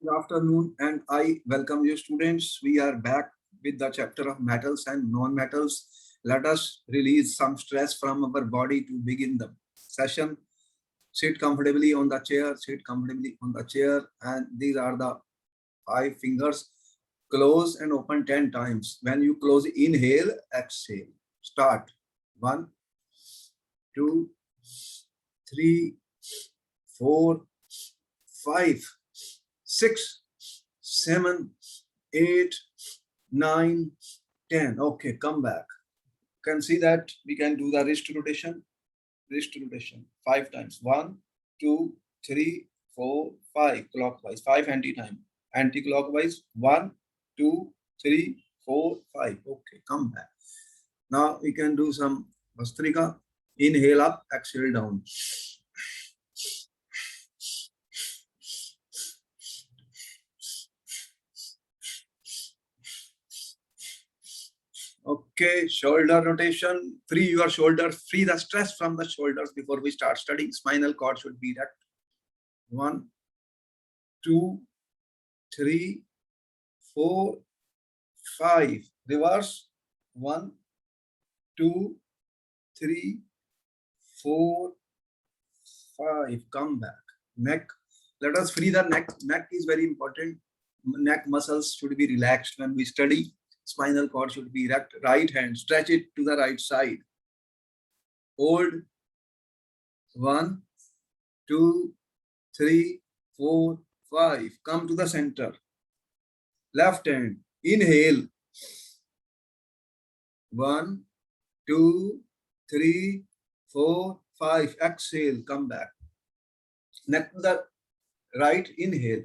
Good afternoon, and I welcome you, students. We are back with the chapter of metals and non-metals. Let us release some stress from our body to begin the session. Sit comfortably on the chair, sit comfortably on the chair, and these are the 5 fingers. Close and open 10 times. When you close, inhale, exhale. Start. 1, 2, 3, 4, 5, 6, 7, 8, 9, 10. Okay, come back. You can see that we can do the wrist rotation. Wrist rotation 5 times. 1, 2, 3, 4, 5. Clockwise. 5 anti-time. Anti-clockwise. 1, 2, 3, 4, 5. Okay, come back. Now we can do some Vastrika. Inhale up, exhale down. Okay, shoulder rotation. Free your shoulders. Free the stress from the shoulders before we start studying. Spinal cord should be erect. 1, 2, 3, 4, 5. Reverse. 1, 2, 3, 4, 5. Come back. Neck. Let us free the neck. Neck is very important. Neck muscles should be relaxed when we study. Spinal cord should be erect. Right hand. Stretch it to the right side. Hold. 1, 2, 3, 4, 5. Come to the center. Left hand. Inhale. 1, 2, 3, 4, 5. Exhale. Come back. Next to the right. Inhale.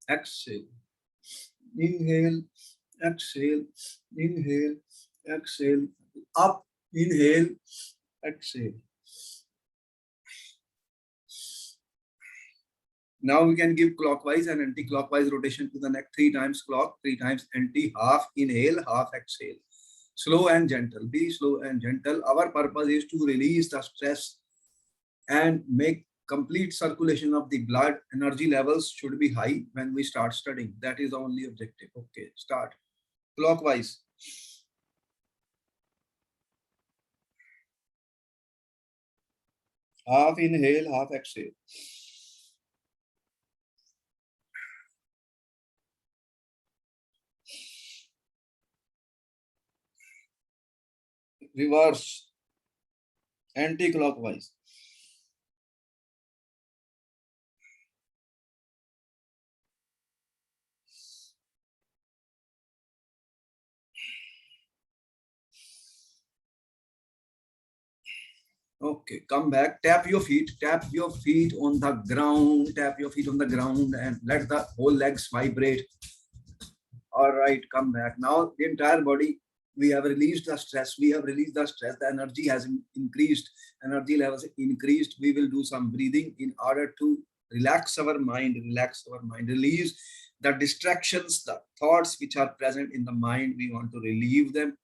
Exhale. Inhale. Exhale. Inhale. Exhale. Up. Inhale. Exhale. Now we can give clockwise and anti-clockwise rotation to the neck 3 times clock, 3 times anti, half inhale, half exhale. Slow and gentle. Be slow and gentle. Our purpose is to release the stress and make complete circulation of the blood. Energy levels should be high when we start studying. That is the only objective. Okay, start. Clockwise. Half inhale, half exhale. Reverse. Anti-clockwise. Okay, come back, tap your feet on the ground, tap your feet on the ground and let the whole legs vibrate. All right, come back. Now the entire body, we have released the stress, the energy has increased, energy levels increased. We will do some breathing in order to relax our mind, release the distractions, the thoughts which are present in the mind. We want to relieve them.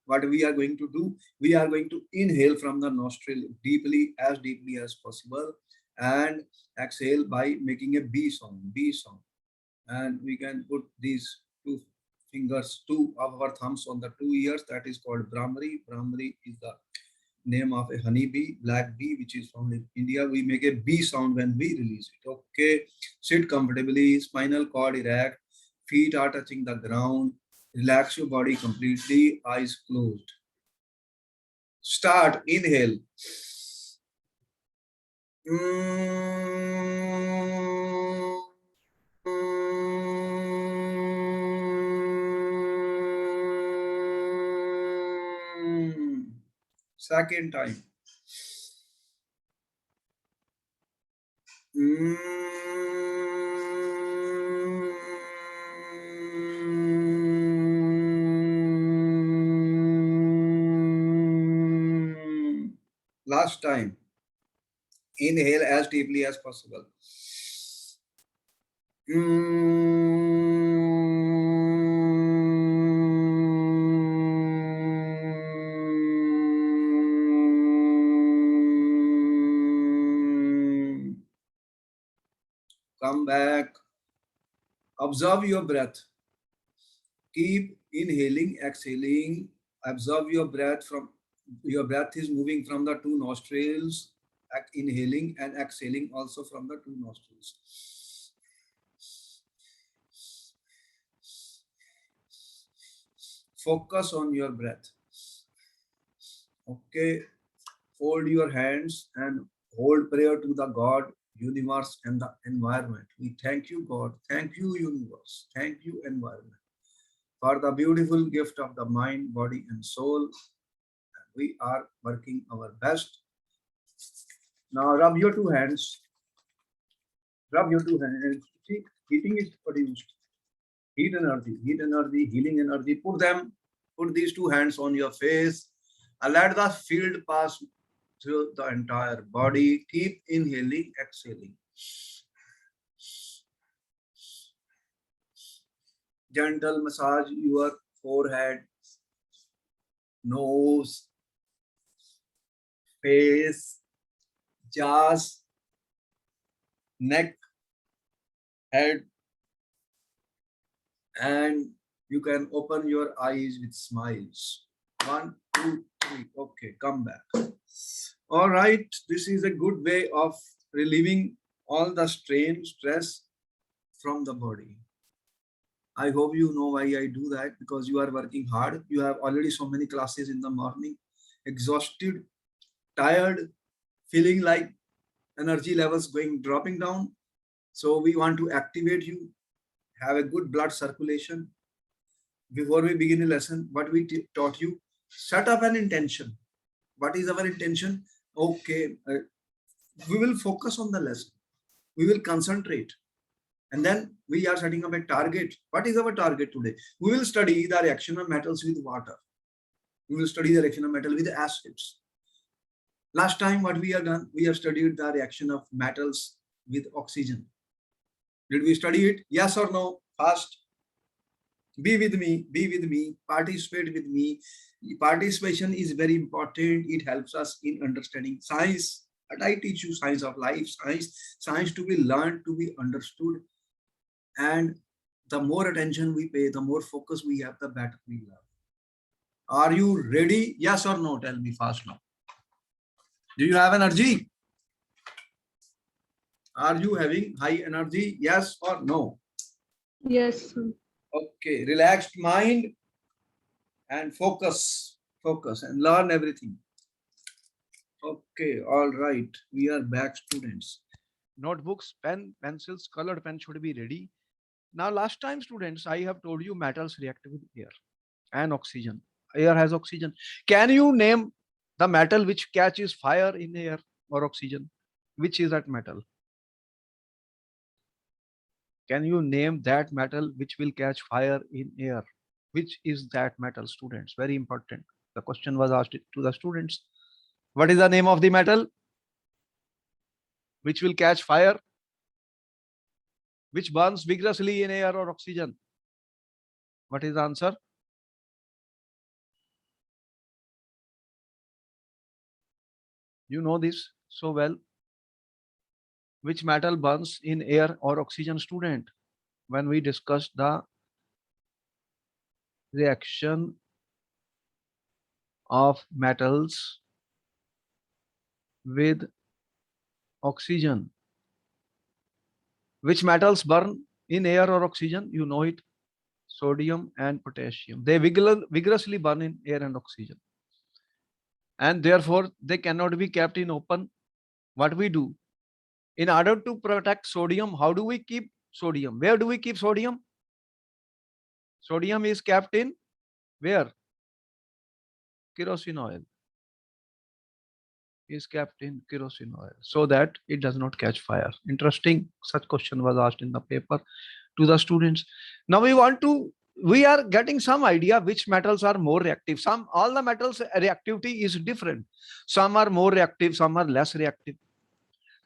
What we are going to do, we are going to inhale from the nostril deeply, as deeply as possible, and exhale by making a B sound, and we can put these 2 fingers, 2 of our thumbs on the 2 ears. That is called Brahmari. Brahmari is the name of a honey bee, black bee, which is found in India. We make a B sound when we release it. Okay, sit comfortably, spinal cord erect, feet are touching the ground. Relax your body completely, eyes closed. Start. Inhale. Second time. Last time. Inhale as deeply as possible. Come back. Observe your breath. Keep inhaling, exhaling. Observe your breath from your breath is moving from the two nostrils, inhaling and exhaling also from the two nostrils. Focus on your breath. Okay, fold your hands and hold prayer to the God, universe, and the environment. We thank you, God. Thank you, universe. Thank you, environment, for the beautiful gift of the mind, body, and soul. We are working our best. Now rub your two hands. Rub your two hands. See, heating is produced. Heat energy, healing energy. Put these two hands on your face and let the field pass through the entire body. Keep inhaling, exhaling. Gentle massage your forehead, nose, face, jaws, neck, head, and you can open your eyes with smiles. 1, 2, 3. Okay, come back. All right, this is a good way of relieving all the strain, stress from the body. I hope you know why I do that, because you are working hard. You have already so many classes in the morning, exhausted, tired, feeling like energy levels dropping down. So we want to activate you, have a good blood circulation. Before we begin a lesson, what we taught you, set up an intention. What is our intention? Okay, we will focus on the lesson. We will concentrate. And then we are setting up a target. What is our target today? We will study the reaction of metals with water. We will study the reaction of metal with acids. Last time what we have done, we have studied the reaction of metals with oxygen. Did we study it? Yes or no? Fast. Be with me, participate with me. Participation is very important. It helps us in understanding science. And I teach you science of life, science to be learned, to be understood. And the more attention we pay, the more focus we have, the better we learn. Are you ready? Yes or no? Tell me fast now. Do you have energy? Are you having high energy? Yes or no? Yes. Okay, relaxed mind and focus and learn everything. Okay, all right. We are back, students. Notebooks, pen, pencils, colored pen should be ready. Now, last time, students, I have told you metals react with air and oxygen. Air has oxygen. Can you name the metal which catches fire in air or oxygen? Which is that metal? Can you name that metal which will catch fire in air? Which is that metal, students? Very important. The question was asked to the students. What is the name of the metal which will catch fire? Which burns vigorously in air or oxygen? What is the answer? You know this so well. Which metal burns in air or oxygen, student? When we discussed the reaction of metals with oxygen. Which metals burn in air or oxygen? You know it. Sodium and potassium. They vigorously burn in air and oxygen. And therefore, they cannot be kept in open. What we do? In order to protect sodium, how do we keep sodium? Where do we keep sodium? Sodium is kept in where? Kerosene oil is kept in kerosene oil so that it does not catch fire. Interesting. Such question was asked in the paper to the students. Now we are getting some idea which metals are more reactive. All the metals reactivity is different. Some are more reactive, some are less reactive.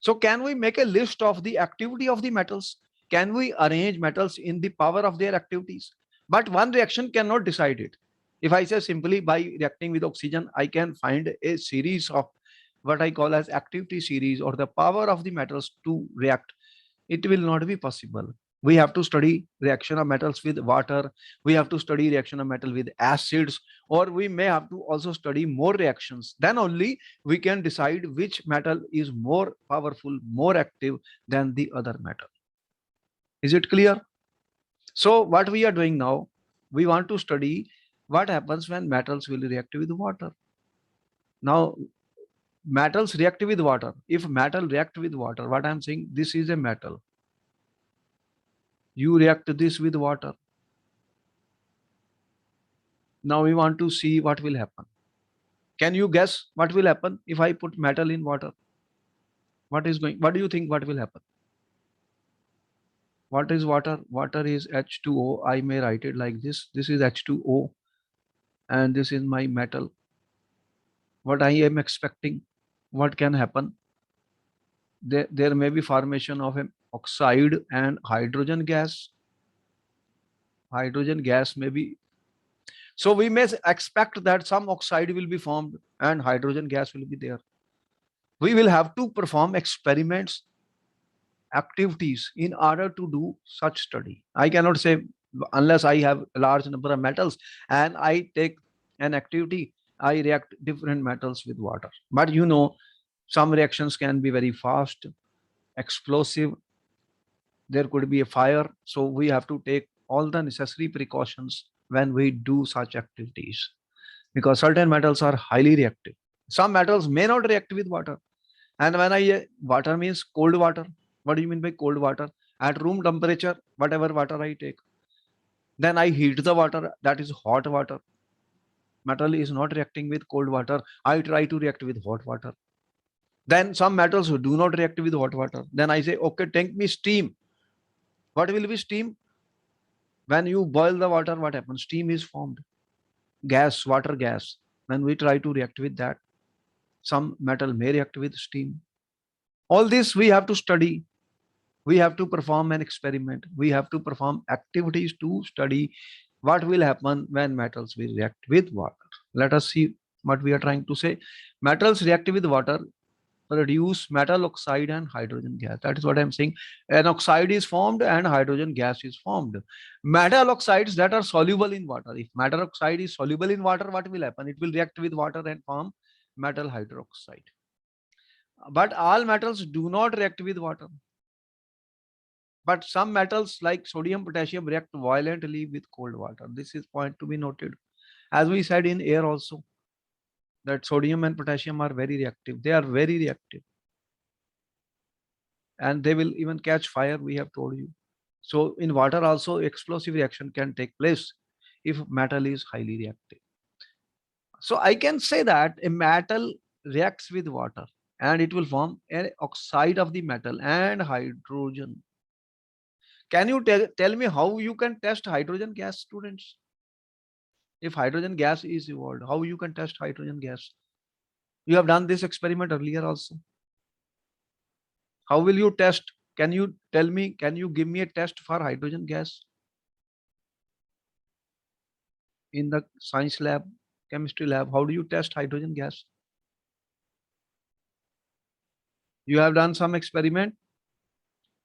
So can we make a list of the activity of the metals? Can we arrange metals in the power of their activities? But one reaction cannot decide it. If I say simply by reacting with oxygen, I can find a series of what I call as activity series or the power of the metals to react. It will not be possible. We have to study reaction of metals with water. We have to study reaction of metal with acids, or we may have to also study more reactions. Then only we can decide which metal is more powerful, more active than the other metal. Is it clear? So what we are doing now, we want to study what happens when metals will react with water. Now, metals react with water. If metal react with water, what I'm saying, this is a metal. You react this with water. Now we want to see what will happen. Can you guess what will happen if I put metal in water? What do you think what will happen? What is water? Water is H2O. I may write it like this. This is H2O and this is my metal. What I am expecting, what can happen? There may be formation of an oxide and hydrogen gas. Hydrogen gas may be. So we may expect that some oxide will be formed and hydrogen gas will be there. We will have to perform experiments, activities in order to do such study. I cannot say unless I have a large number of metals and I take an activity, I react different metals with water. But you know, some reactions can be very fast, explosive. There could be a fire. So we have to take all the necessary precautions when we do such activities, because certain metals are highly reactive. Some metals may not react with water. And when water means cold water. What do you mean by cold water? At room temperature, whatever water I take, then I heat the water, that is hot water. Metal is not reacting with cold water. I try to react with hot water. Then some metals do not react with hot water. Then I say, okay, take me steam. What will be steam? When you boil the water, what happens? Steam is formed. Gas, water gas. When we try to react with that, some metal may react with steam. All this we have to study. We have to perform an experiment. We have to perform activities to study what will happen when metals will react with water. Let us see what we are trying to say. Metals react with water, produce metal oxide and hydrogen gas. That is what I'm saying. An oxide is formed and hydrogen gas is formed. Metal oxides that are soluble in water. If metal oxide is soluble in water, what will happen? It will react with water and form metal hydroxide. But all metals do not react with water. But some metals like sodium, potassium react violently with cold water. This is point to be noted. As we said in air also, that sodium and potassium are very reactive. They are very reactive. And they will even catch fire, we have told you. So in water also, explosive reaction can take place if metal is highly reactive. So I can say that a metal reacts with water and it will form an oxide of the metal and hydrogen. Can you tell me how you can test hydrogen gas, students? If hydrogen gas is evolved, how you can test hydrogen gas? You have done this experiment earlier also. How will you test? Can you tell me, can you give me a test for hydrogen gas? In the science lab, chemistry lab, how do you test hydrogen gas? You have done some experiment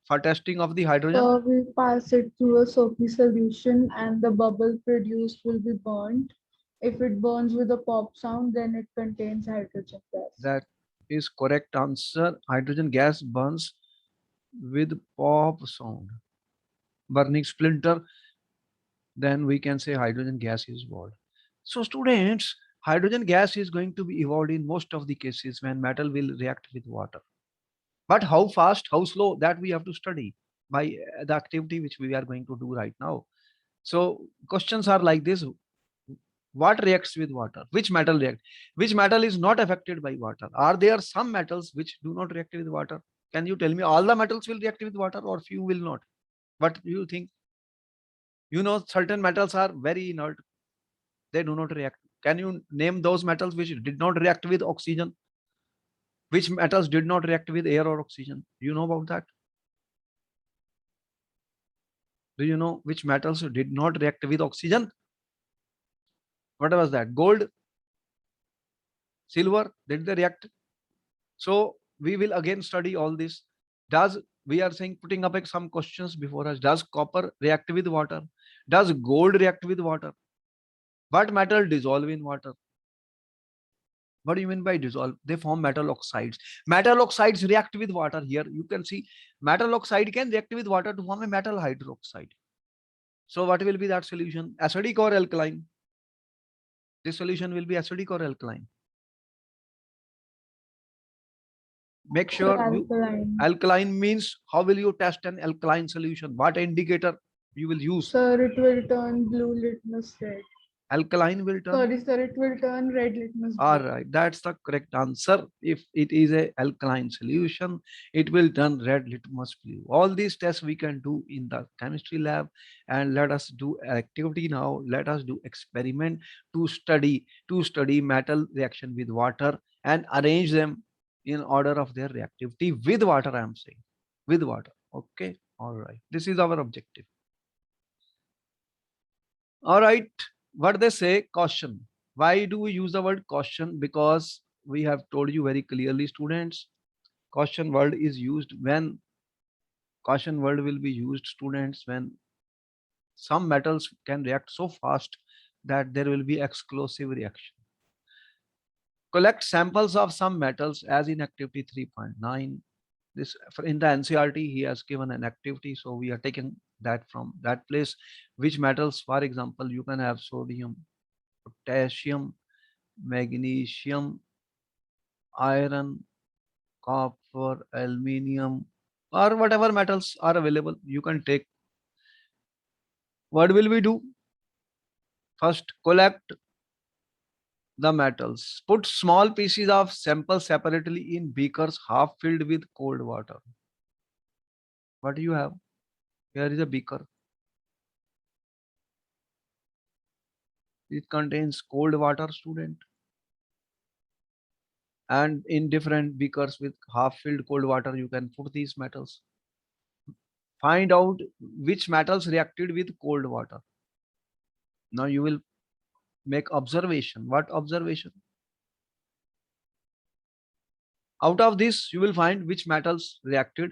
for testing of the hydrogen? So we pass it through a soapy solution and the bubble produced will be burnt. If it burns with a pop sound, then it contains hydrogen gas. That is correct answer. Hydrogen gas burns with pop sound. Burning splinter, then we can say hydrogen gas is evolved. So students, hydrogen gas is going to be evolved in most of the cases when metal will react with water. But how fast, how slow, that we have to study by the activity which we are going to do right now. So questions are like this. What reacts with water? Which metal react? Which metal is not affected by water? Are there some metals which do not react with water? Can you tell me all the metals will react with water or few will not? What do you think? You know, certain metals are very inert. They do not react. Can you name those metals which did not react with oxygen? Which metals did not react with air or oxygen? You know about that? Do you know which metals did not react with oxygen? What was that? Gold, silver, did they react? So we will again study all this. Does we are saying, putting up some questions before us. Does copper react with water? Does gold react with water? What metal dissolve in water? What do you mean by dissolve? They form metal oxides. Metal oxides react with water. Here you can see metal oxide can react with water to form a metal hydroxide. So what will be that solution? Acidic or alkaline? This solution will be acidic or alkaline. Make Sir, sure you alkaline. alkaline means, how will you test an alkaline solution? What indicator you will use? Sir, it will turn blue litmus red. Alkaline will turn. Sorry, sir, it will turn red litmus All blue. right, that's the correct answer. If it is a alkaline solution, it will turn red litmus blue. All these tests we can do in the chemistry lab. And let us do activity now. Let us do experiment to study metal reaction with water and arrange them in order of their reactivity with water. I am saying with water. Okay. All right. This is our objective. All right. What they say, caution. Why do we use the word caution? Because we have told you very clearly, students, caution word is used when caution word will be used, students, when some metals can react so fast that there will be explosive reaction. Collect samples of some metals as in activity 3.9. This in the NCERT he has given an activity, so we are taking that from that place. Which metals, for example, you can have sodium, potassium, magnesium, iron, copper, aluminium, or whatever metals are available, you can take. What will we do? First, collect the metals. Put small pieces of sample separately in beakers half filled with cold water. What do you have? Here is a beaker. It contains cold water, student. And in different beakers with half filled cold water, you can put these metals. Find out which metals reacted with cold water. Now you will make observation. What observation? Out of this, you will find which metals reacted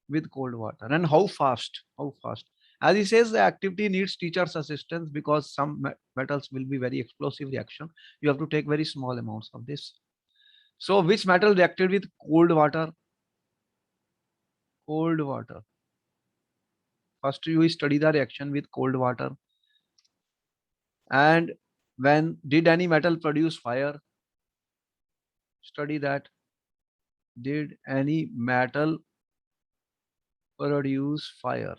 with cold water and how fast. How fast. As he says, the activity needs teacher's assistance because some metals will be very explosive reaction. You have to take very small amounts of this. So which metal reacted with cold water? Cold water. First, you study the reaction with cold water. And when did any metal produce fire? Study that. Did any metal produce fire?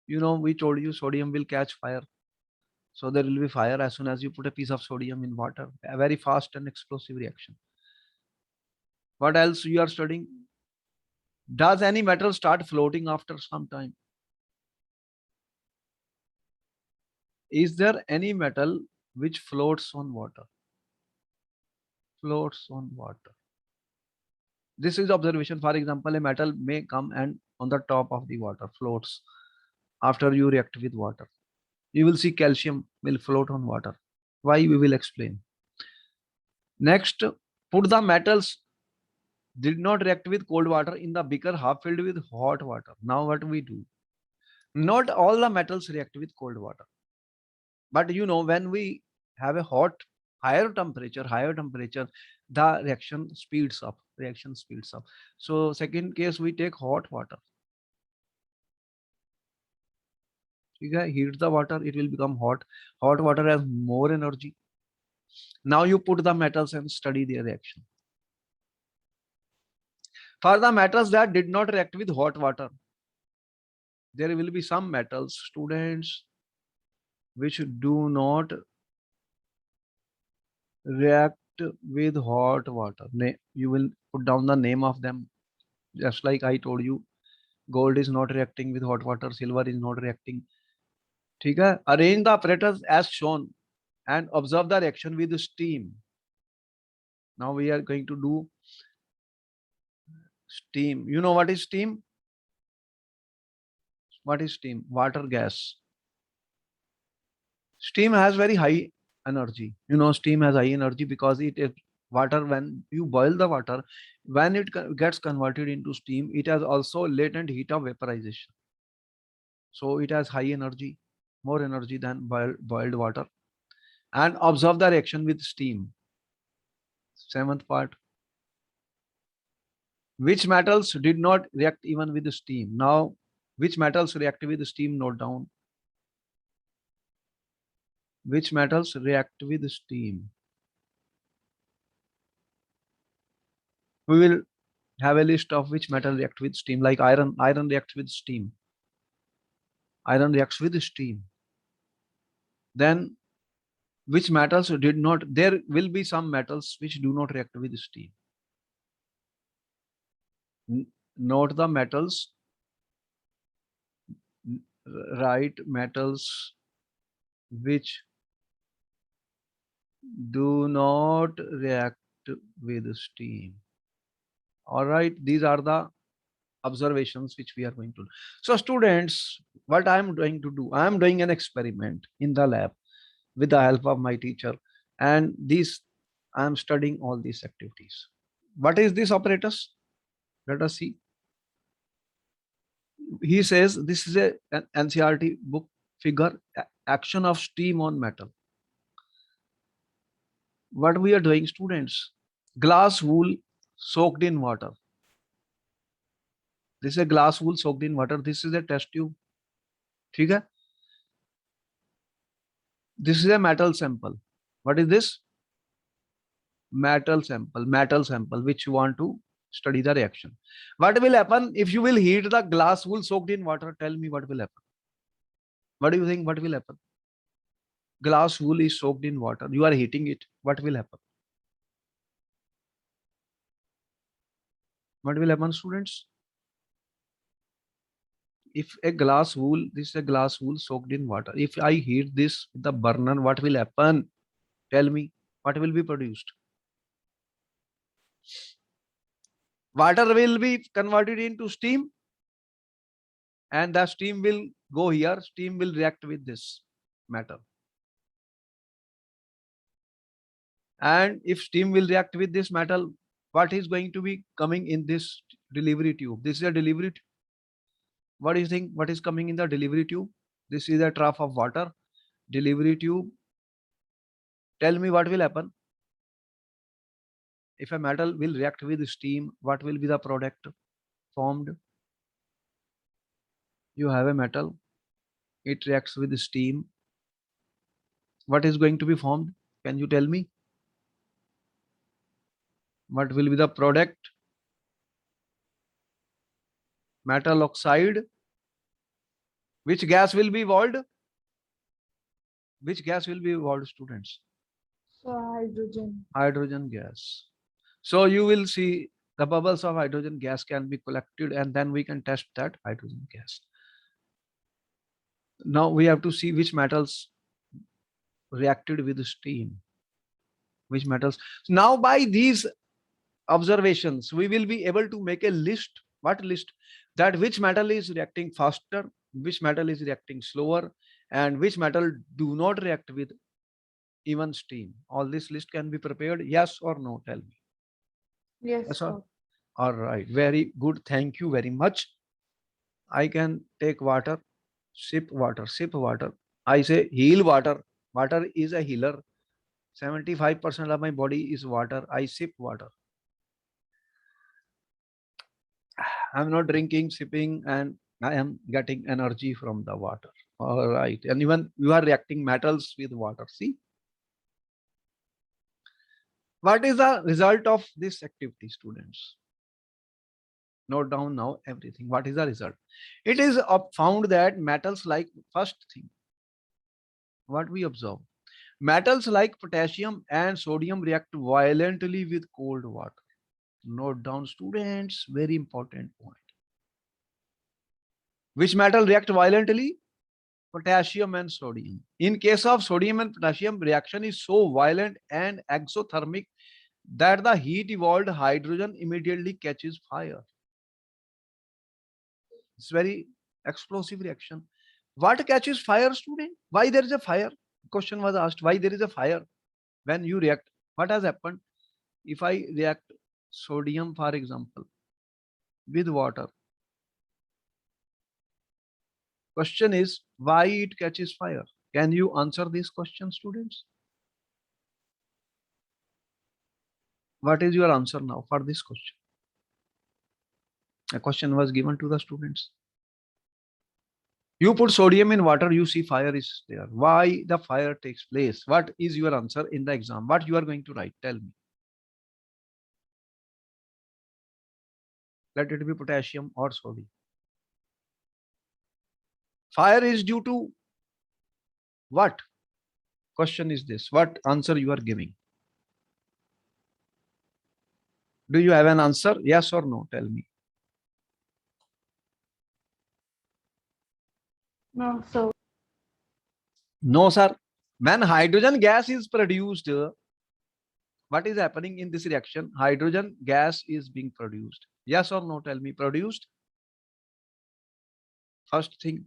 You know, we told you sodium will catch fire. So there will be fire as soon as you put a piece of sodium in water. A very fast and explosive reaction. What else you are studying? Does any metal start floating after some time? Is there any metal which floats on water? Floats on water. This is observation. For example, a metal may come and on the top of the water floats after you react with water. You will see calcium will float on water. Why, we will explain. Next, put the metals did not react with cold water in the beaker half filled with hot water. Now what we do? Not all the metals react with cold water. But you know, when we have a higher temperature, the reaction speeds up. So second case, we take hot water. Heat the water, it will become hot. Hot water has more energy. Now you put the metals and study their reaction. For the metals that did not react with hot water, there will be some metals, students, which do not react with hot water. You will put down the name of them. Just like I told you, gold is not reacting with hot water, silver is not reacting. Okay? Arrange the apparatus as shown and observe the reaction with steam. Now we are going to do steam. You know what is steam? What is steam? Water gas. Steam has very high energy. You know, steam has high energy because it is water, when you boil the water, when it gets converted into steam, it has also latent heat of vaporization. So it has high energy, more energy than boiled water. And observe the reaction with steam. Seventh part. Which metals did not react even with the steam? Now, which metals react with the steam? Note down. Which metals react with steam? We will have a list of which metal react with steam, like iron. Iron reacts with steam. Iron reacts with steam. Then which metals did not? There will be some metals which do not react with steam. Note the metals. Write metals which do not react with steam. All right, these are the observations which we are going to do. So students, what I am going to do, I am doing an experiment in the lab with the help of my teacher, and these I am studying all these activities. What is this apparatus? Let us see. He says this is an NCERT book figure, action of steam on metal. What we are doing, students? Glass wool soaked in water. This is a glass wool soaked in water. This is a test tube. Okay? This is a metal sample. What is this? Metal sample, which you want to study the reaction. What will happen if you will heat the glass wool soaked in water? Tell me what will happen. What do you think? What will happen? Glass wool is soaked in water. You are heating it. What will happen? What will happen, students? If a glass wool, this is a glass wool soaked in water. If I heat this with the burner, what will happen? Tell me, what will be produced? Water will be converted into steam, and the steam will go here. Steam will react with this metal. And if steam will react with this metal, what is going to be coming in this delivery tube? This is a delivery tube. What do you think? What is coming in the delivery tube? This is a trough of water. Delivery tube. Tell me what will happen. If a metal will react with steam, what will be the product formed? You have a metal. It reacts with steam. What is going to be formed? Can you tell me? What will be the product? Metal oxide. Which gas will be evolved? Which gas will be evolved, students? So hydrogen. Hydrogen gas. So you will see the bubbles of hydrogen gas can be collected, and then we can test that hydrogen gas. Now we have to see which metals reacted with steam. Which metals? Now by these observations, we will be able to make a list. What list? That which metal is reacting faster, which metal is reacting slower, and which metal do not react with even steam. All this list can be prepared. Yes or no? Tell me. Yes, Yes sir. or? All right. Very good. Thank you very much. I can take water, sip water, sip water. I say heal water. Water is a healer. 75% of my body is water. I sip water. I'm not drinking, sipping, and I am getting energy from the water. All right. And even you are reacting metals with water. See? What is the result of this activity, students? Note down now everything. What is the result? It is found that metals like, first thing, what we observe, metals like potassium and sodium react violently with cold water. Note down, students, very important point. Which metal react violently? Potassium and sodium. In case of sodium and potassium, reaction is so violent and exothermic that the heat evolved hydrogen immediately catches fire. It's very explosive reaction. What catches fire, student? Why there is a fire? Question was asked, why there is a fire when you react? What has happened? if I react sodium, for example, with water, question is why it catches fire? Can you answer this question, students? What is your answer now for this question? A question was given to the students. You put sodium in water, you see fire is there. Why the fire takes place? What is your answer in the exam? What you are going to write? Tell me. Let it be potassium or sodium. Fire is due to what? Question is this. What answer you are giving? Do you have an answer? Yes or no? Tell me. No, so No, sir. When hydrogen gas is produced, what is happening in this reaction? Hydrogen gas is being produced. Yes or no? Tell me. Produced. First thing.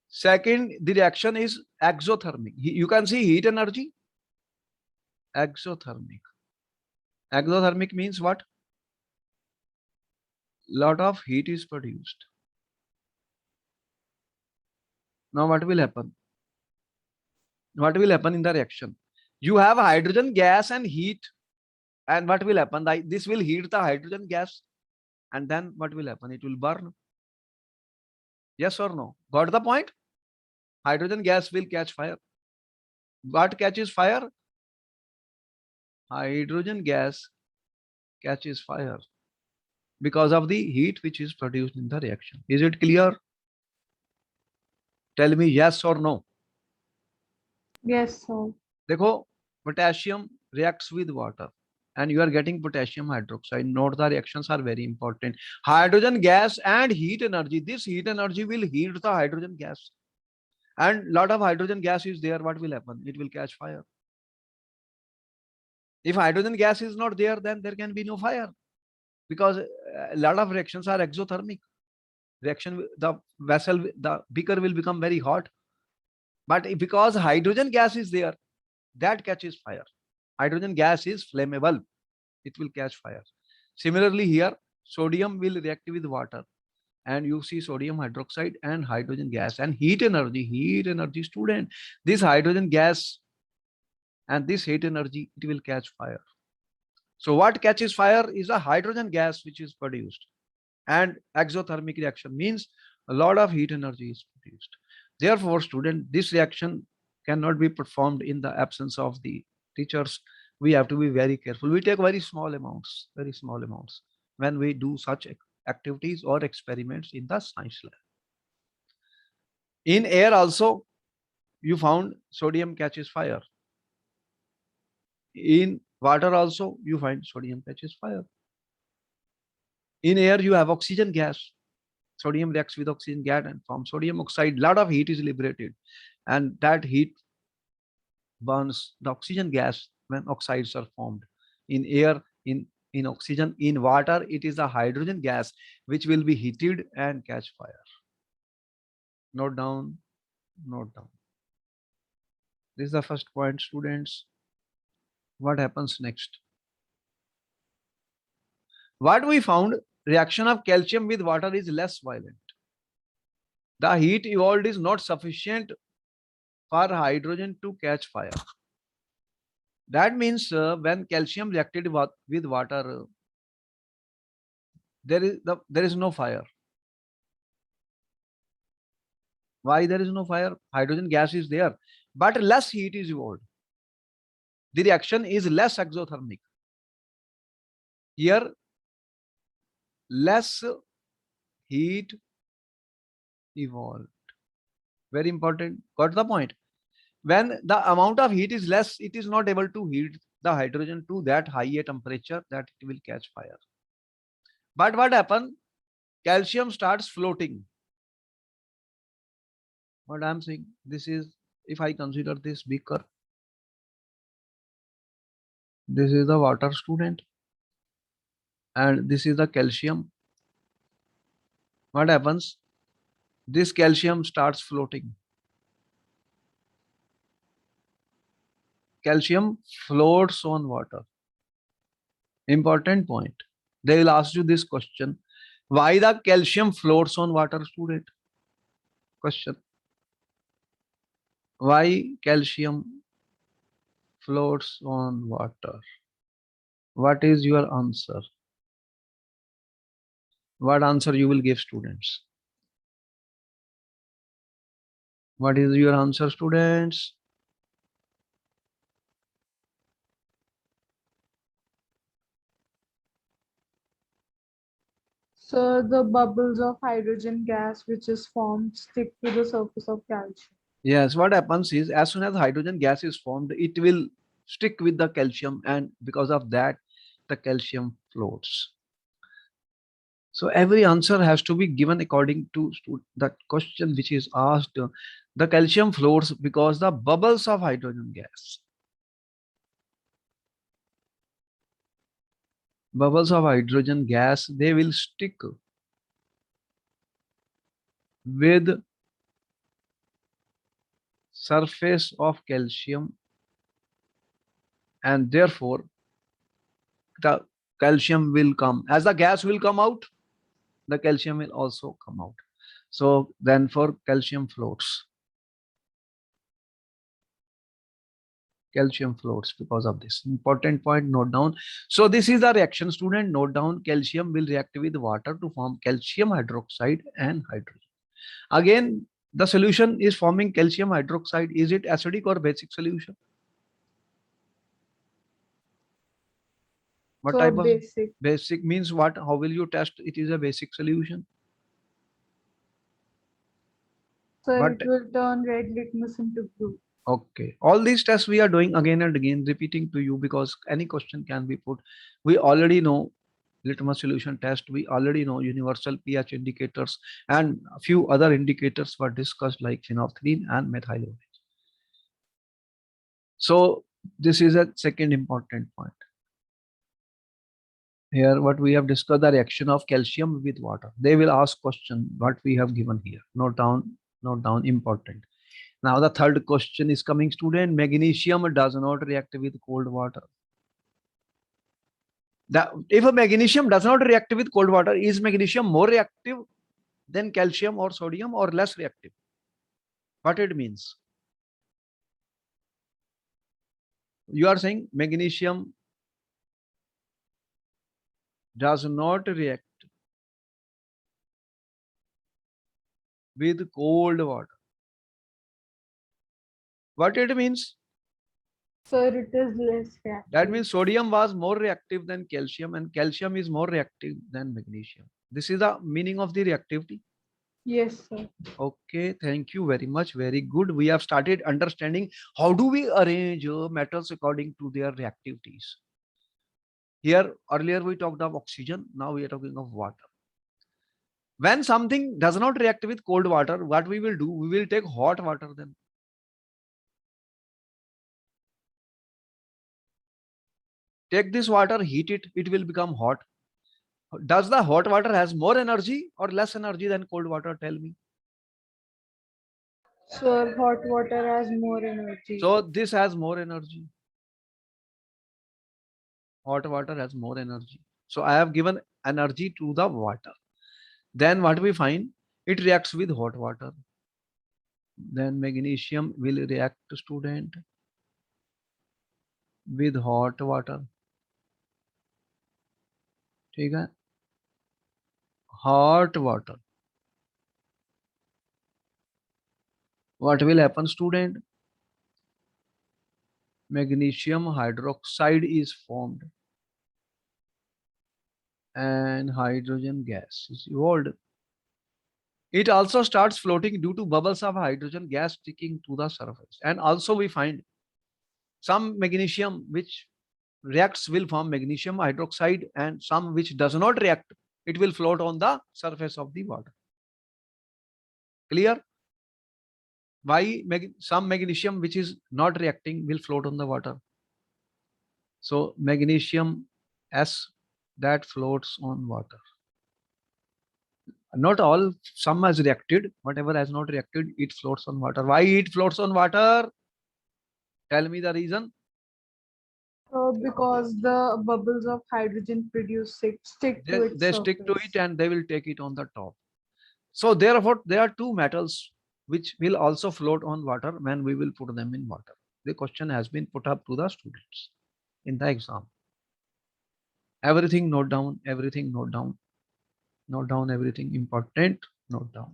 Second, the reaction is exothermic. You can see heat energy. Exothermic. Exothermic means what? Lot of heat is produced. Now what will happen? What will happen in the reaction? You have hydrogen gas and heat, and what will happen? This will heat the hydrogen gas, and then what will happen? It will burn. Yes or no? Got the point? Hydrogen gas will catch fire. What catches fire? Hydrogen gas catches fire because of the heat which is produced in the reaction. Is it clear? Tell me yes or no. yes, so देखो, potassium reacts with water and you are getting potassium hydroxide. Note the reactions are very important. Hydrogen gas and heat energy. This heat energy will heat the hydrogen gas. And lot of hydrogen gas is there. What will happen? It will catch fire. If hydrogen gas is not there, then there can be no fire. Because a lot of reactions are exothermic. Reaction, the vessel, the beaker will become very hot. But because hydrogen gas is there, that catches fire. Hydrogen gas is flammable. It will catch fire. Similarly here, sodium will react with water. And you see sodium hydroxide and hydrogen gas and heat energy student. This hydrogen gas and this heat energy, it will catch fire. So what catches fire is a hydrogen gas which is produced. And exothermic reaction means a lot of heat energy is produced. Therefore, student, this reaction cannot be performed in the absence of the teachers. We have to be very careful. We take very small amounts when we do such activities or experiments in the science lab. In air also, you found sodium catches fire. In water also, you find sodium catches fire. In air, you have oxygen gas. Sodium reacts with oxygen gas and forms sodium oxide. Lot of heat is liberated, and that heat burns the oxygen gas when oxides are formed. In air, in oxygen, in water, it is the hydrogen gas which will be heated and catch fire. Note down, note down. This is the first point, students. What happens next? What we found, reaction of calcium with water is less violent. The heat evolved is not sufficient for hydrogen to catch fire. That means when calcium reacted with water, there is no fire. Why there is no fire? Hydrogen gas is there, but less heat is evolved. The reaction is less exothermic. Here, less heat evolved. Very important. Got the point? When the amount of heat is less, it is not able to heat the hydrogen to that high a temperature that it will catch fire. But what happens? Calcium starts floating. What I'm saying, this is, if I consider this beaker, this is the water, student, and this is the calcium. What happens? This calcium starts floating. Calcium floats on water. Important point. They will ask you this question. Why the calcium floats on water, student? Question. Why calcium floats on water? What is your answer? What answer you will give, students? What is your answer, students? So the bubbles of hydrogen gas which is formed stick to the surface of calcium. Yes, what happens is as soon as hydrogen gas is formed, it will stick with the calcium, and because of that, the calcium floats. So every answer has to be given according to that question which is asked. The calcium floats because the bubbles of hydrogen gas. Bubbles of hydrogen gas, they will stick with surface of calcium, and therefore the calcium will come. As the gas will come out, the calcium will also come out. So then for calcium floats. Calcium floats because of this. Important point, note down. So this is the reaction, student. Note down, calcium will react with water to form calcium hydroxide and hydrogen. Again, the solution is forming calcium hydroxide. Is it acidic or basic solution? What So type of basic. basic means what? How will you test it is a basic solution? So But it will turn red litmus into blue. okay, all these tests we are doing again and again, repeating to you because any question can be put. We already know litmus solution test. We already know universal pH indicators, and a few other indicators were discussed like phenolphthalein and methyl. So this is a second important point. Here what we have discussed, the reaction of calcium with water. They will ask question what we have given here. Note down important. Now the third question is coming, student. Magnesium does not react with cold water. If a magnesium does not react with cold water, is magnesium more reactive than calcium or sodium or less reactive? What it means? You are saying magnesium does not react with cold water. What it means? So it is less reactive. That means sodium was more reactive than calcium and calcium is more reactive than magnesium. This is the meaning of the reactivity. Yes, sir. Okay, thank you very much. Very good. We have started understanding how do we arrange metals according to their reactivities. Here earlier we talked of oxygen. Now we are talking of water. When something does not react with cold water, what we will do? We will take hot water then. Take this water, heat it, it will become hot. Does the hot water has more energy or less energy than cold water? Tell me. So hot water has more energy. So this has more energy. Hot water has more energy. So I have given energy to the water. Then what we find? It reacts with hot water. Then magnesium will react, student, with hot water. ठीक है? Hot water. What will happen, student? Magnesium hydroxide is formed and hydrogen gas is evolved. It also starts floating due to bubbles of hydrogen gas sticking to the surface. And also we find some magnesium which reacts will form magnesium hydroxide, and some which does not react, it will float on the surface of the water. Clear? Why some magnesium which is not reacting will float on the water? So magnesium S that floats on water. Not all, some has reacted, whatever has not reacted, it floats on water. Why it floats on water? Tell me the reason. Because the bubbles of hydrogen produced stick to its They stick to surface. it and they will take it on the top. So therefore, there are two metals which will also float on water when we will put them in water. The question has been put up to the students in the exam. Everything note down, everything note down everything important, note down.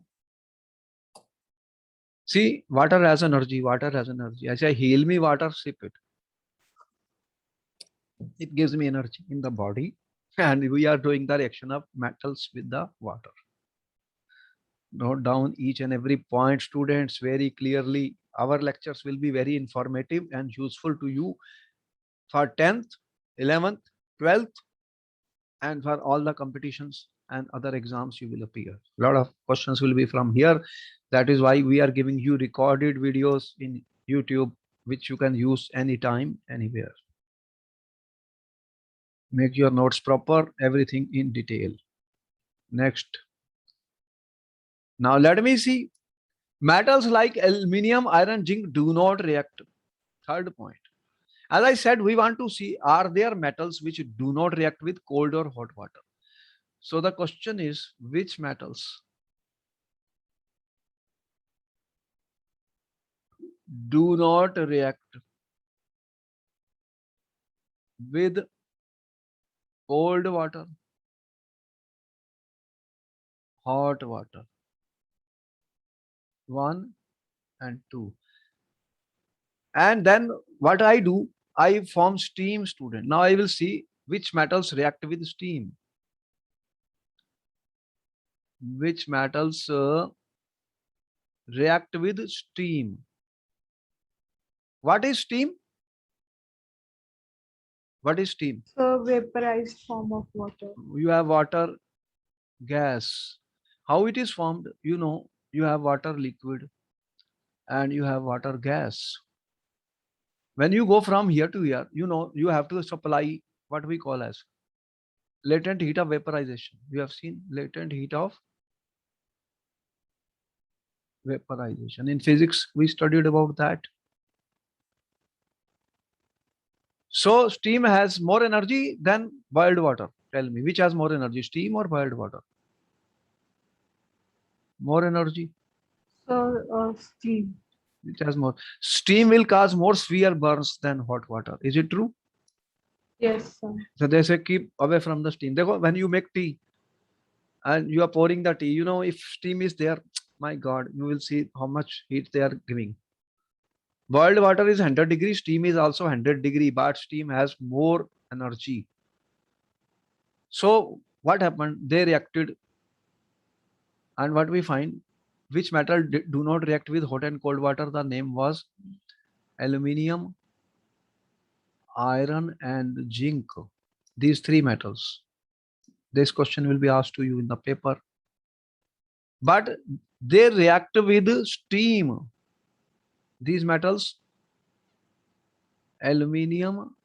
See, water has energy, water has energy. I say, heal me water, sip it. It gives me energy in the body. And we are doing the reaction of metals with the water. Note down each and every point, students, very clearly. Our lectures will be very informative and useful to you for 10th, 11th, 12th, and for all the competitions and other exams you will appear. A lot of questions will be from here. That is why we are giving you recorded videos in YouTube, which you can use anytime, anywhere. Make your notes proper, everything in detail. Next. Now let me see. Metals like aluminum, iron, zinc do not react. Third point. As I said, we want to see, are there metals which do not react with cold or hot water? So the question is, which metals do not react with cold water, hot water? 1 and 2. And then what I do, I form steam, student. Now I will see which metals react with steam. Which metals react with steam? What is steam? What is steam? So vaporized form of water. You have water, gas. How it is formed? You know, you have water liquid and you have water gas. When you go from here to here, you know, you have to supply what we call as latent heat of vaporization. You have seen latent heat of vaporization. In physics, we studied about that. So steam has more energy than boiled water. Tell me, which has more energy, steam or boiled water? More energy. So steam. Which has more? Steam will cause more severe burns than hot water. Is it true? Yes, sir. So they say keep away from the steam. Therefore, when you make tea and you are pouring the tea, you know, if steam is there, my God, you will see how much heat they are giving. Boiled water is 100 degrees, steam is also 100 degree, but steam has more energy. So what happened? They reacted, and what we find, which metal do not react with hot and cold water? The name was aluminium, iron, and zinc. These three metals. This question will be asked to you in the paper. But they react with steam. These metals, aluminium,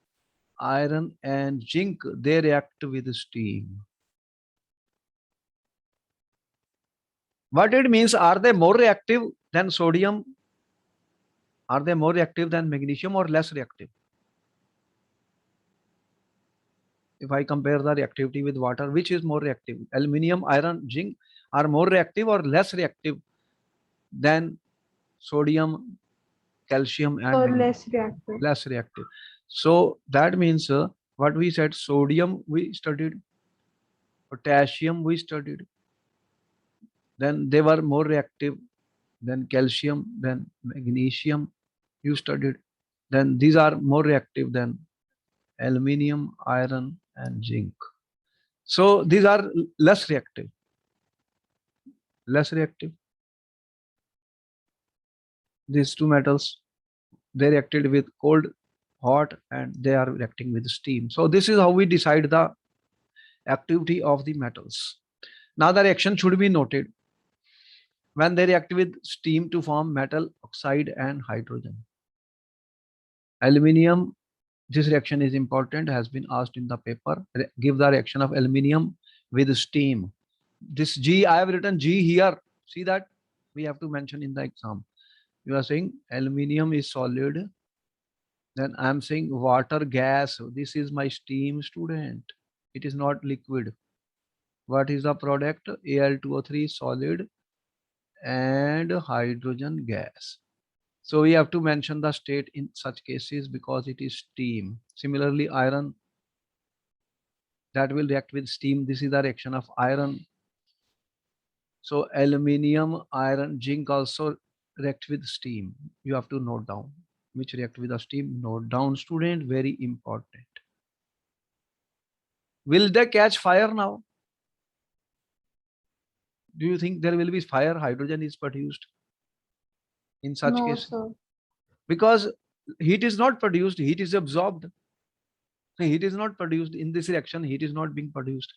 iron, and zinc, they react with steam. What it means, are they more reactive than sodium? Are they more reactive than magnesium or less reactive? If I compare the reactivity with water, which is more reactive? Aluminium, iron, zinc are more reactive or less reactive than sodium, calcium, and Or magnesium? less reactive. Less reactive. So that means what we said, sodium we studied, potassium we studied, then they were more reactive than calcium, then magnesium you studied, then these are more reactive than aluminium, iron, and zinc. So these are less reactive. Less reactive. These two metals, they reacted with cold, hot, and they are reacting with steam. So this is how we decide the activity of the metals. Now the reaction should be noted. When they react with steam to form metal oxide and hydrogen. Aluminium, this reaction is important, has been asked in the paper. Give the reaction of aluminium with steam. This G, I have written G here. See that? We have to mention in the exam. You are saying aluminium is solid Then I'm saying water gas. This is my steam, student. It is not liquid. What is the product? Al2O3 solid and hydrogen gas. So we have to mention the state in such cases because it is steam. Similarly, iron that will react with steam. This is the reaction of iron. So aluminium, iron, zinc also react with steam. You have to note down which react with the steam. Note down, student, very important. Will they catch fire now? Do you think there will be fire? Hydrogen is produced in such No, case sir. because heat is not produced, heat is absorbed. Heat is not produced in this reaction, heat is not being produced.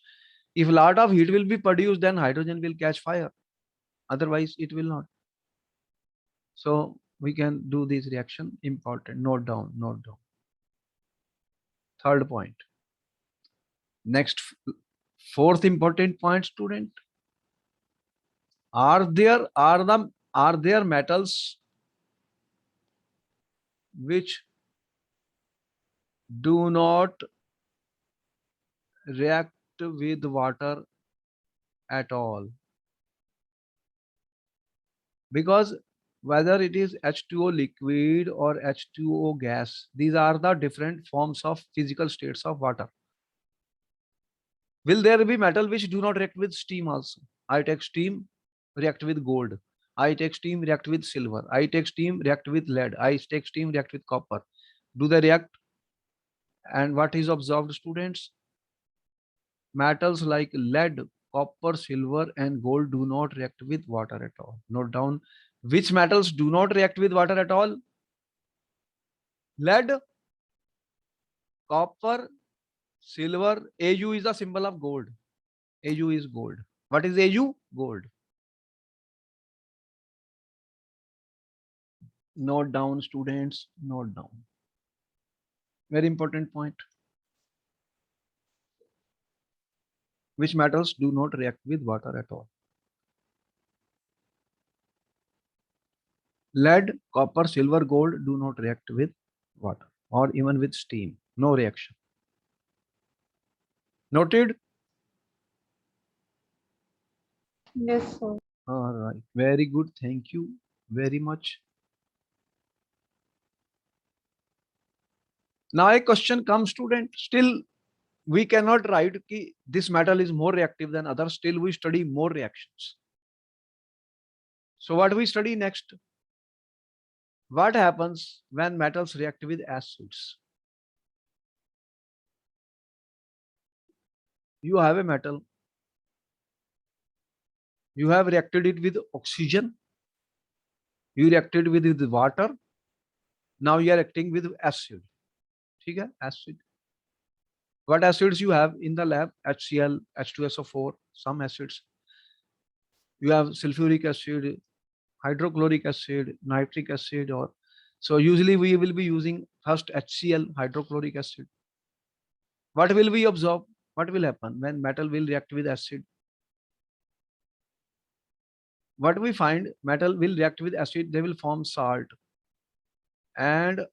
If a lot of heat will be produced, then hydrogen will catch fire. Otherwise, it will not. So we can do this reaction. Important. Note down. Note down. Third point. Next, fourth important point, student. Are there metals which do not react with water at all? Because whether it is H2O liquid or H2O gas, these are the different forms of physical states of water. Will there be metal which do not react with steam also? I take steam, react with gold. I take steam, react with silver. I take steam, react with lead. I take steam, react with copper. Do they react? And what is observed, students? Metals like lead, copper, silver, and gold do not react with water at all. Note down which metals do not react with water at all. Lead, copper, silver. Au is the symbol of gold. Au is gold. What is Au? Gold. Note down, students. Note down. Very important point. Which metals do not react with water at all? Lead, copper, silver, gold do not react with water or even with steam. No reaction. Noted? Yes, sir. All right. Very good. Thank you very much. Now a question comes, student. Still, we cannot write ki this metal is more reactive than others. Still, we study more reactions. So what we study next? What happens when metals react with acids? You have a metal. You have reacted it with oxygen. You reacted with water. Now you are acting with acid. Okay? Acid. What acids you have in the lab? HCl, H2SO4, some acids. You have sulfuric acid, hydrochloric acid, nitric acid, or so usually we will be using first HCl, hydrochloric acid. What will we observe? What will happen when metal will react with acid? What we find, metal will react with acid, they will form salt and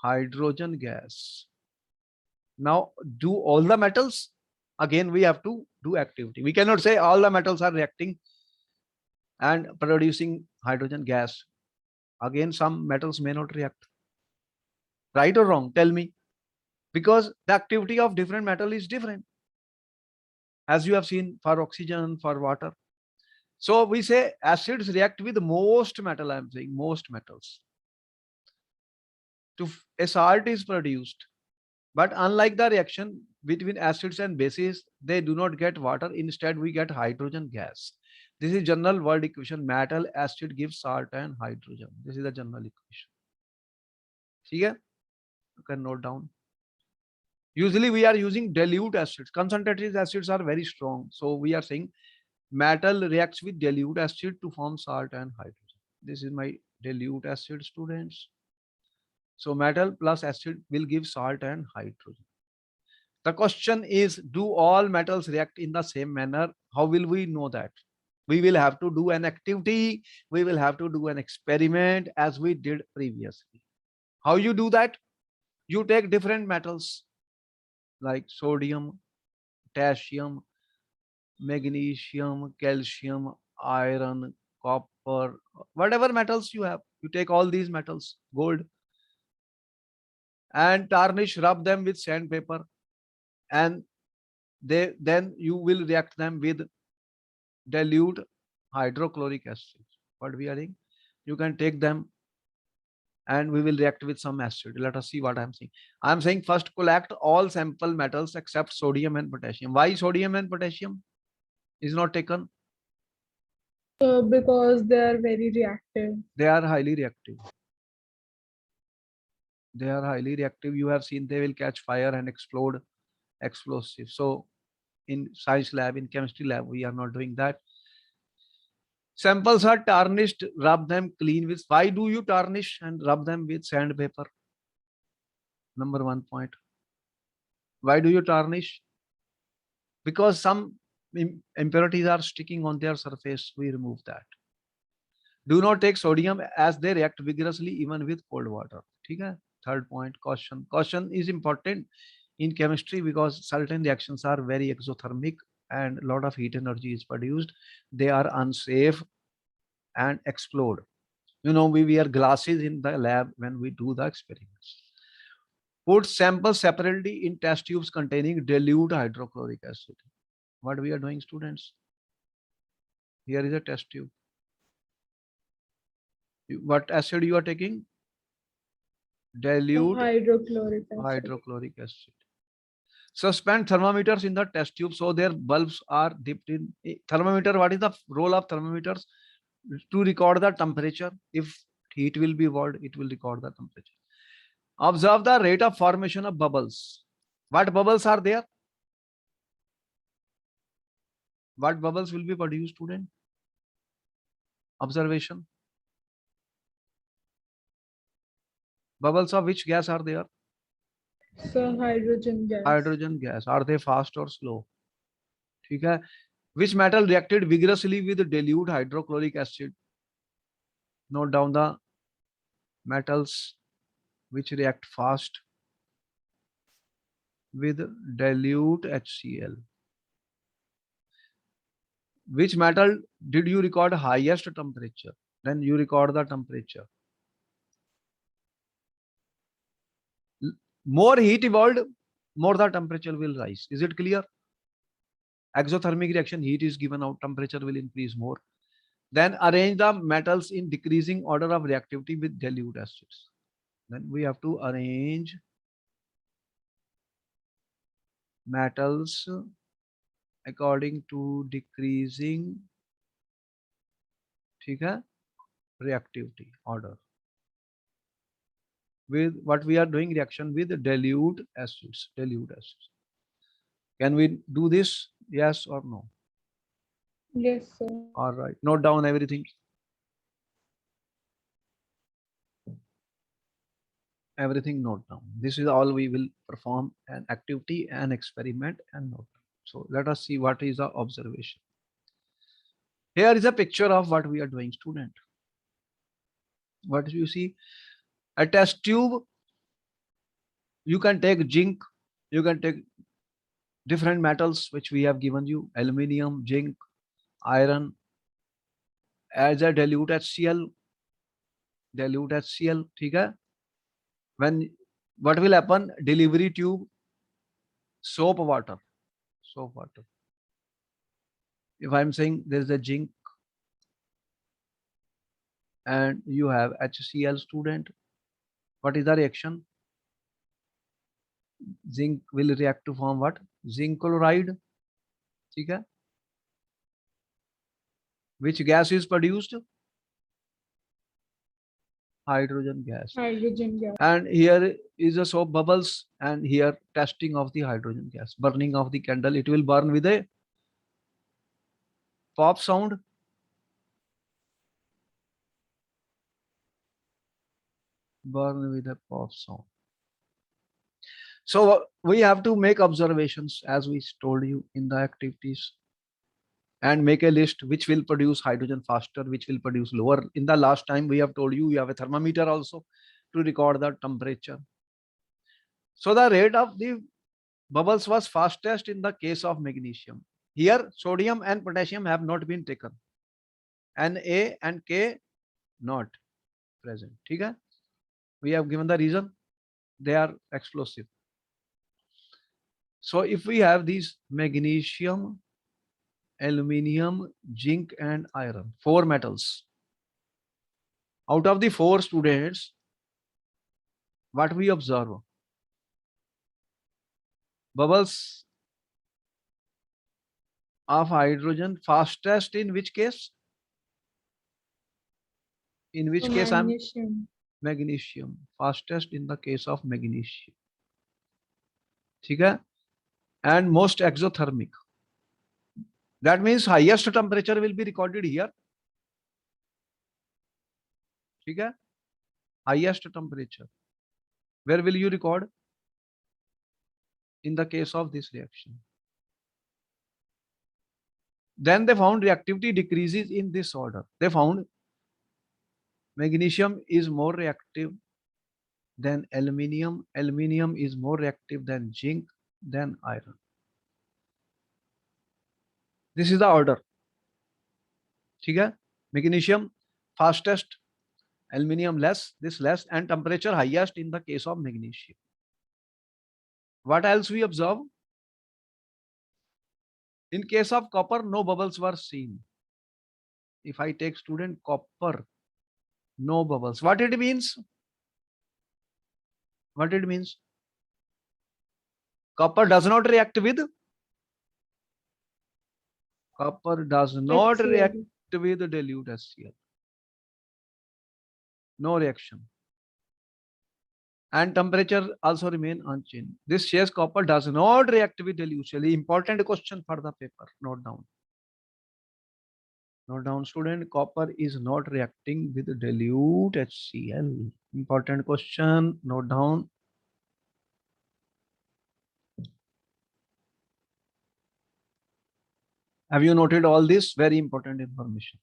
hydrogen gas. Now, do all the metals? Again, we have to do activity. We cannot say all the metals are reacting and producing hydrogen gas. Again, some metals may not react. Right or wrong? Tell me. Because the activity of different metal is different. As you have seen for oxygen, for water. So we say acids react with most metal, I am saying most metals. A salt is produced. But unlike the reaction between acids and bases, they do not get water. Instead, we get hydrogen gas. This is general word equation. Metal, acid gives salt and hydrogen. This is the general equation. See here? You can note down. Usually we are using dilute acids. Concentrated acids are very strong. So we are saying metal reacts with dilute acid to form salt and hydrogen. This is my dilute acid, students. So metal plus acid will give salt and hydrogen. The question is, do all metals react in the same manner? How will we know that? We will have to do an activity. We will have to do an experiment as we did previously. How you do that? You take different metals like sodium, potassium, magnesium, calcium, iron, copper, whatever metals you have. You take all these metals, gold, and tarnish, rub them with sandpaper, and then you will react them with dilute hydrochloric acid. What we are doing, you can take them and we will react with some acid. Let us see what I'm saying. I'm saying first collect all sample metals except sodium and potassium. Why sodium and potassium is not taken? Because they are very reactive. They are highly reactive. They are highly reactive. You have seen they will catch fire and explode explosive. So in science lab, in chemistry lab, we are not doing that. Samples are tarnished, rub them clean with. Why do you tarnish and rub them with sandpaper? Number 1 point. Why do you tarnish? Because some impurities are sticking on their surface. We remove that. Do not take sodium as they react vigorously even with cold water. Okay? Third point, caution. Caution is important in chemistry because certain reactions are very exothermic and a lot of heat energy is produced. They are unsafe and explode. You know, we wear glasses in the lab when we do the experiments. Put samples separately in test tubes containing dilute hydrochloric acid. What we are doing, students? Here is a test tube. What acid you are taking? Dilute Hydrochloric acid. Suspend thermometers in the test tube so their bulbs are dipped in thermometer. What is the role of thermometers? To record the temperature. If heat will be involved, it will record the temperature. Observe the rate of formation of bubbles. What bubbles are there? What bubbles will be produced, student? Observation. Bubbles of which gas are there? So hydrogen gas. Hydrogen gas. Are they fast or slow? Okay. Which metal reacted vigorously with dilute hydrochloric acid? Note down the metals which react fast with dilute HCl. Which metal did you record highest temperature? Then you record the temperature. More heat evolved, more the temperature will rise. Is it clear? Exothermic reaction, heat is given out, temperature will increase more. Then arrange the metals in decreasing order of reactivity with dilute acids. Then we have to arrange metals according to decreasing reactivity order. With what we are doing reaction with dilute acids. Dilute acids. Can we do this? Yes or no? Yes, sir. All right. Note down everything. Everything note down. This is all we will perform an activity and experiment and note. So let us see what is the observation. Here is a picture of what we are doing, student. What do you see? A test tube. You can take zinc. You can take different metals which we have given you: aluminium, zinc, iron, as a dilute HCl. Dilute HCl. Okay? When what will happen? Delivery tube, soap water. Soap water. If I'm saying there is a zinc and you have HCl, student, what is the reaction? Zinc will react to form what? Zinc chloride. Okay? Which gas is produced? Hydrogen gas. Hydrogen gas. And here is a soap bubbles, and here testing of the hydrogen gas, burning of the candle. It will burn with a pop sound. Burn with a pop sound. So we have to make observations as we told you in the activities and make a list which will produce hydrogen faster, which will produce lower. In the last time we have told you, you have a thermometer also to record the temperature. So the rate of the bubbles was fastest in the case of magnesium. Here, sodium and potassium have not been taken. Na and K not present. Okay? We have given the reason. They are explosive. So if we have these magnesium, aluminium, zinc, and iron, 4 metals. Out of the 4 students, what we observe? Bubbles of hydrogen fastest in which case? In which case I'm Magnesium. magnesium. Fastest in the case of magnesium. Okay? And most exothermic. That means highest temperature will be recorded here. Okay? Highest temperature. Where will you record? In the case of this reaction. Then they found reactivity decreases in this order. They found magnesium is more reactive than aluminium. Aluminium is more reactive than zinc, than iron. This is the order. Okay? Magnesium fastest, aluminium less, this less, and temperature highest in the case of magnesium. What else we observe? In case of copper, no bubbles were seen. If I take student copper, no bubbles. What it means? What it means? Copper does not react with. Copper does not HCl. react with dilute HCl. No reaction. And temperature also remain unchanged. This says copper does not react with dilute HCl. Important question for the paper. Note down. Note down, student. Copper is not reacting with dilute HCl. Important question. Note down. Have you noted all this? Very important information.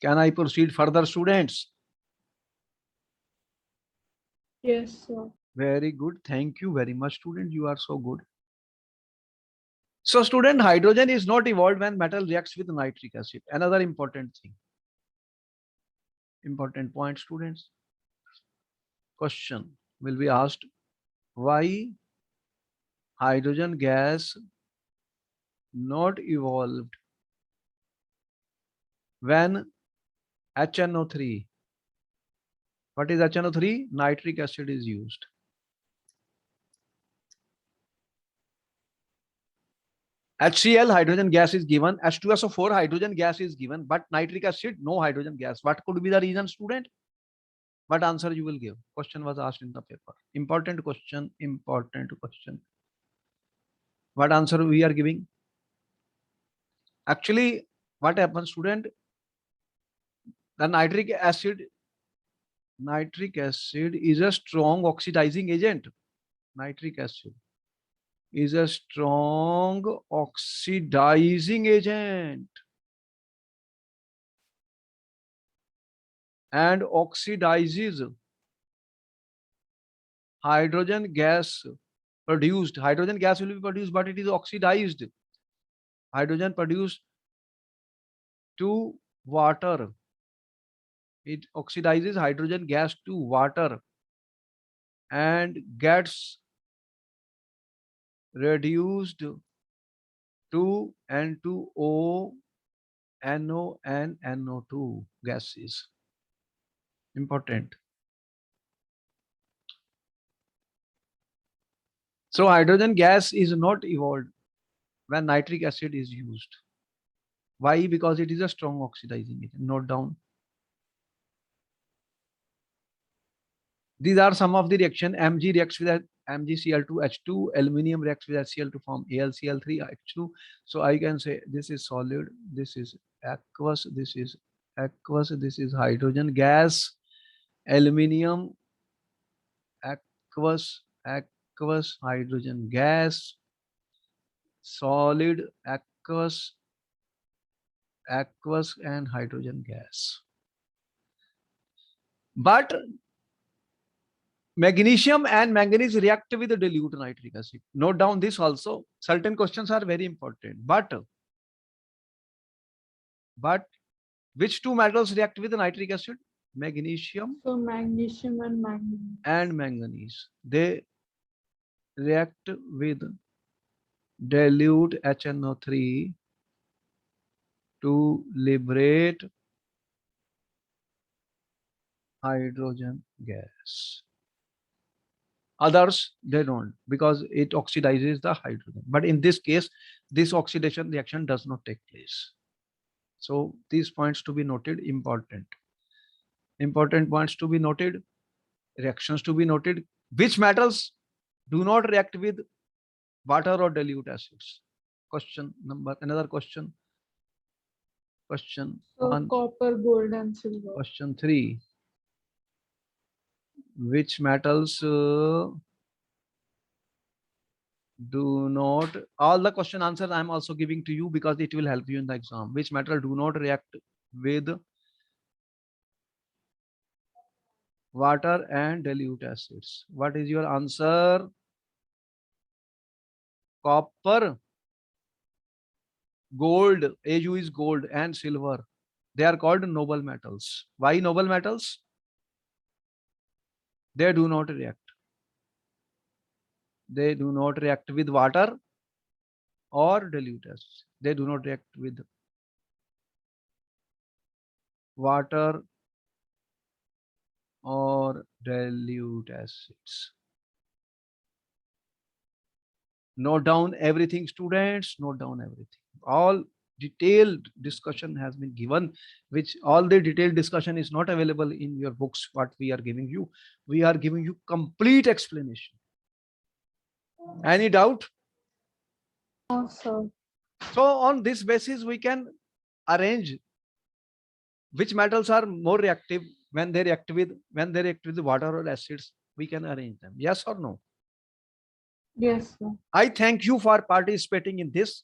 Can I proceed further, students? Yes, sir. Very good. Thank you very much, student. You are so good. So, student, hydrogen is not evolved when metal reacts with nitric acid. Another important thing. Important point, students. Question will be asked. Why hydrogen gas not evolved when HNO3? What is HNO3? Nitric acid is used. HCl, hydrogen gas is given. H2SO4, hydrogen gas is given. But nitric acid, no hydrogen gas. What could be the reason, student? What answer you will give? Question was asked in the paper. Important question. Important question. What answer we are giving? Actually, what happens, student? The nitric acid is a strong oxidizing agent. Nitric acid is a strong oxidizing agent. And oxidizes hydrogen gas produced. Hydrogen gas will be produced, but it is oxidized. Hydrogen produced to water. It oxidizes hydrogen gas to water and gets reduced to N2O, NO, and NO2 gases. Important. So hydrogen gas is not evolved when nitric acid is used. Why? Because it is a strong oxidizing agent. Note down. These are some of the reaction. Mg reacts with MgCl2H2. Aluminium reacts with HCl to form AlCl3H2. So I can say this is solid, this is aqueous, this is aqueous, this is hydrogen gas, aluminium, aqueous, aqueous, hydrogen gas, solid, aqueous, aqueous, and hydrogen gas. But Magnesium and manganese react with the dilute nitric acid. Note down this also. Certain questions are very important. But which two metals react with the nitric acid? Magnesium So magnesium and manganese. and manganese. They react with dilute HNO3 to liberate hydrogen gas. Others, they don't, because it oxidizes the hydrogen. But in this case, this oxidation reaction does not take place. So these points to be noted, important. Important points to be noted, reactions to be noted. Which metals do not react with water or dilute acids? Question number, another question. Question So 1. copper, gold, and silver. Question 3. Which metals do not, all the question answers I'm also giving to you because it will help you in the exam. Which metal do not react with water and dilute acids? What is your answer? Copper, gold, Au is gold, and silver. They are called noble metals. Why noble metals? They do not react. They do not react with water or dilute acids. They do not react with water or dilute acids. Note down everything, students. Note down everything. All detailed discussion has been given, which all the detailed discussion is not available in your books. What we are giving you, we are giving you complete explanation. Any doubt? No, sir. So on this basis, we can arrange which metals are more reactive when they react with water or acids. We can arrange them. Yes or no? Yes, sir. I thank you for participating in this.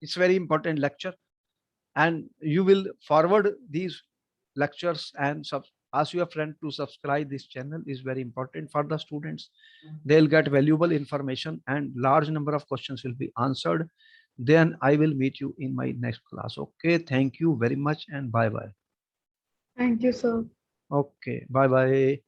It's very important lecture, and you will forward these lectures and ask your friend to subscribe. This channel is very important for the students. They'll get valuable information and large number of questions will be answered. Then I will meet you in my next class. Okay, thank you very much and bye bye. Thank you, sir. Okay, bye bye.